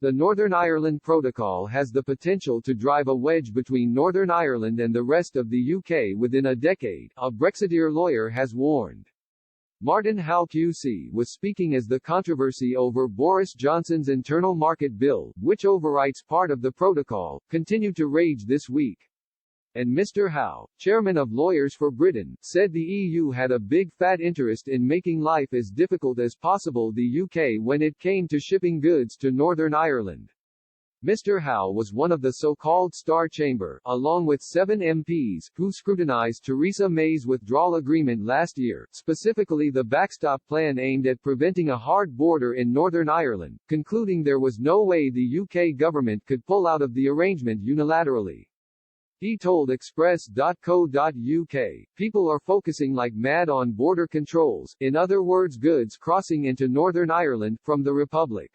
The Northern Ireland Protocol has the potential to drive a wedge between Northern Ireland and the rest of the UK within a decade, a Brexiteer lawyer has warned. Martin Howe QC was speaking as the controversy over Boris Johnson's internal market bill, which overwrites part of the protocol, continued to rage this week. And Mr. Howe, chairman of Lawyers for Britain, said the EU had a big fat interest in making life as difficult as possible the UK when it came to shipping goods to Northern Ireland. Mr. Howe was one of the so-called Star Chamber, along with 7 MPs, who scrutinised Theresa May's withdrawal agreement last year, specifically the backstop plan aimed at preventing a hard border in Northern Ireland, concluding there was no way the UK government could pull out of the arrangement unilaterally. He told Express.co.uk, "People are focusing like mad on border controls, in other words goods crossing into Northern Ireland, from the Republic.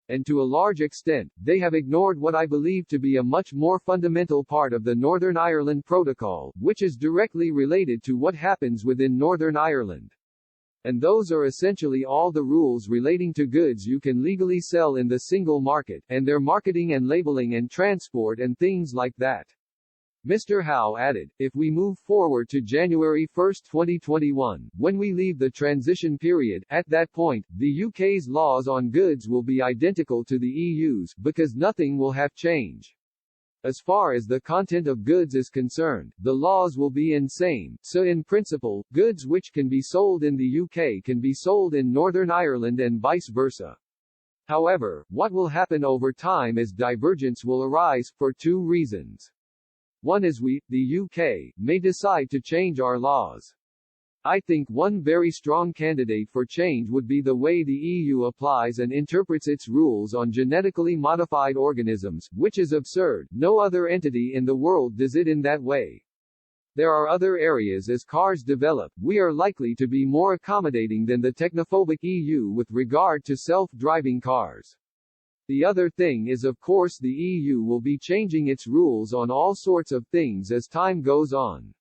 And to a large extent, they have ignored what I believe to be a much more fundamental part of the Northern Ireland Protocol, which is directly related to what happens within Northern Ireland. And those are essentially all the rules relating to goods you can legally sell in the single market, and their marketing and labeling and transport and things like that." Mr. Howe added, "If we move forward to January 1, 2021, when we leave the transition period, at that point, the UK's laws on goods will be identical to the EU's, because nothing will have changed. As far as the content of goods is concerned, the laws will be insane, so in principle, goods which can be sold in the UK can be sold in Northern Ireland and vice versa. However, what will happen over time is divergence will arise, for 2 reasons. One is we, the UK, may decide to change our laws. I think one very strong candidate for change would be the way the EU applies and interprets its rules on genetically modified organisms, which is absurd. No other entity in the world does it in that way. There are other areas as cars develop, we are likely to be more accommodating than the technophobic EU with regard to self-driving cars. The other thing is of course the EU will be changing its rules on all sorts of things as time goes on.